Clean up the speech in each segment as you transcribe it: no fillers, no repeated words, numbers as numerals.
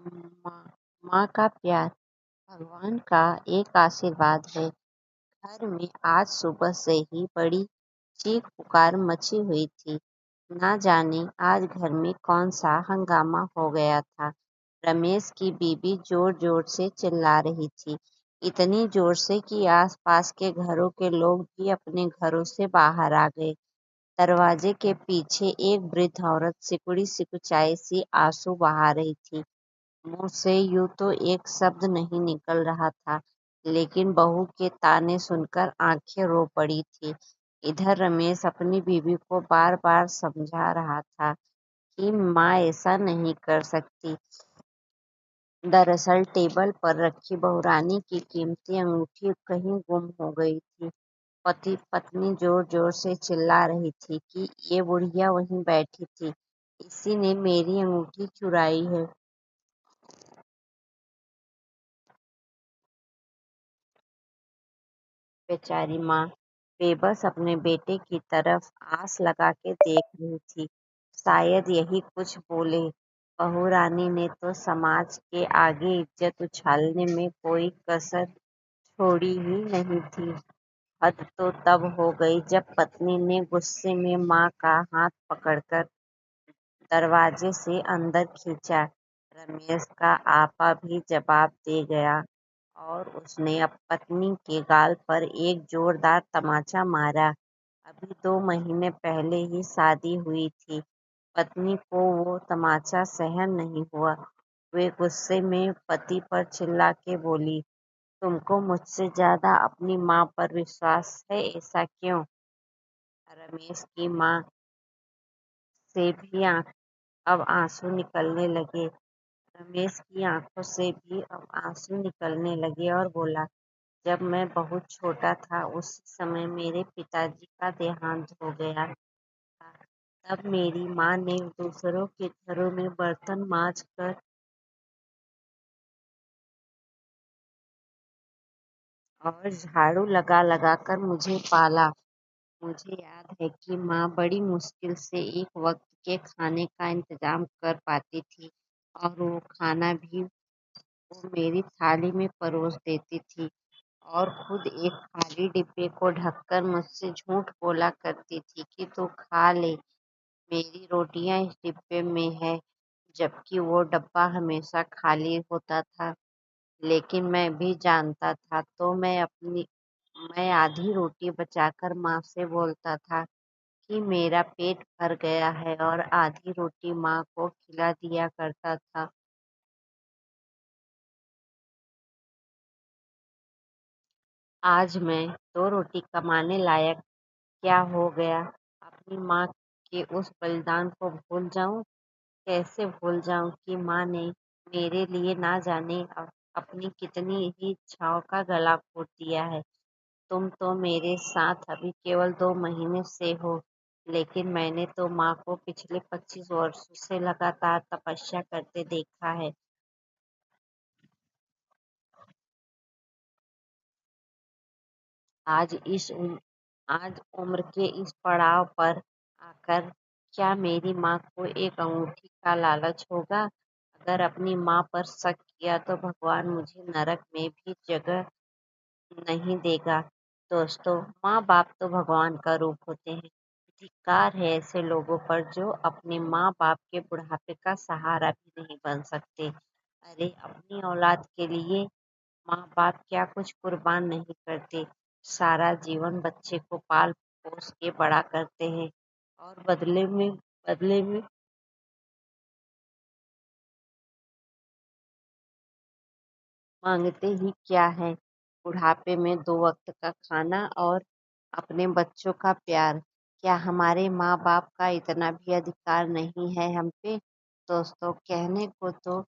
माँ माँ का प्यार भगवान का एक आशीर्वाद है। घर में आज सुबह से ही बड़ी चीख पुकार मची हुई थी। ना जाने आज घर में कौन सा हंगामा हो गया था। रमेश की बीवी जोर जोर से चिल्ला रही थी, इतनी जोर से कि आसपास के घरों के लोग भी अपने घरों से बाहर आ गए। दरवाजे के पीछे एक वृद्ध औरत सिकुड़ी सिकुचाई सी आंसू बहा रही थी। मुंह से यूं तो एक शब्द नहीं निकल रहा था, लेकिन बहू के ताने सुनकर आंखें रो पड़ी थी। इधर रमेश अपनी बीवी को बार बार समझा रहा था कि माँ ऐसा नहीं कर सकती। दरअसल टेबल पर रखी बहुरानी की कीमती अंगूठी कहीं गुम हो गई थी। पति पत्नी जोर जोर से चिल्ला रही थी कि ये बुढ़िया वहीं बैठी थी, इसी ने मेरी अंगूठी चुराई है। बेचारी माँ बेबस अपने बेटे की तरफ आस लगा के देख रही थी, शायद यही कुछ बोले। बहू रानी ने तो समाज के आगे इज्जत उछालने में कोई कसर छोड़ी ही नहीं थी। हद तो तब हो गई जब पत्नी ने गुस्से में माँ का हाथ पकड़कर दरवाजे से अंदर खींचा। रमेश का आपा भी जवाब दे गया और उसने अब पत्नी के गाल पर एक जोरदार तमाचा मारा। अभी 2 महीने पहले ही शादी हुई थी। पत्नी को वो तमाचा सहन नहीं हुआ। वे गुस्से में पति पर चिल्ला के बोली, तुमको मुझसे ज्यादा अपनी माँ पर विश्वास है, ऐसा क्यों? रमेश की माँ से भी अब आंसू निकलने लगे। रमेश की आंखों से भी अब आंसू निकलने लगे और बोला, जब मैं बहुत छोटा था उसी समय मेरे पिताजी का देहांत हो गया था। तब मेरी माँ ने दूसरों के घरों में बर्तन मांज कर और झाड़ू लगा लगा कर मुझे पाला। मुझे याद है कि माँ बड़ी मुश्किल से एक वक्त के खाने का इंतजाम कर पाती थी और वो खाना भी वो मेरी थाली में परोस देती थी और खुद एक खाली डिब्बे को ढककर मुझसे झूठ बोला करती थी कि तू खा ले, मेरी रोटियां इस डिब्बे में है, जबकि वो डब्बा हमेशा खाली होता था। लेकिन मैं भी जानता था तो मैं आधी रोटी बचाकर माँ से बोलता था कि मेरा पेट भर गया है और आधी रोटी माँ को खिला दिया करता था। आज मैं 2 रोटी कमाने लायक क्या हो गया? अपनी माँ के उस बलिदान को भूल जाऊं? कैसे भूल जाऊं कि माँ ने मेरे लिए ना जाने अपनी कितनी ही इच्छाओं का गला घोट दिया है। तुम तो मेरे साथ अभी केवल 2 महीने से हो, लेकिन मैंने तो माँ को पिछले 25 वर्षों से लगातार तपस्या करते देखा है। आज आज उम्र के इस पड़ाव पर आकर क्या मेरी माँ को एक अंगूठी का लालच होगा? अगर अपनी माँ पर शक किया तो भगवान मुझे नरक में भी जगह नहीं देगा। दोस्तों, माँ बाप तो भगवान का रूप होते हैं। धिक्कार है ऐसे लोगों पर जो अपने माँ बाप के बुढ़ापे का सहारा भी नहीं बन सकते। अरे अपनी औलाद के लिए माँ बाप क्या कुछ कुर्बान नहीं करते। सारा जीवन बच्चे को पाल पोस के बड़ा करते हैं और बदले में मांगते ही क्या है? बुढ़ापे में 2 वक्त का खाना और अपने बच्चों का प्यार। क्या हमारे माँ बाप का इतना भी अधिकार नहीं है हम पे? दोस्तों, कहने को तो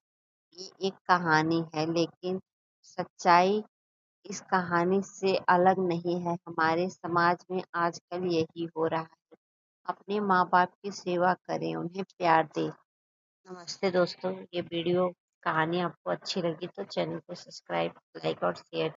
ये एक कहानी है, लेकिन सच्चाई इस कहानी से अलग नहीं है। हमारे समाज में आजकल यही हो रहा है। अपने माँ बाप की सेवा करें, उन्हें प्यार दें। नमस्ते दोस्तों, ये वीडियो कहानी आपको अच्छी लगी तो चैनल को सब्सक्राइब, लाइक और शेयर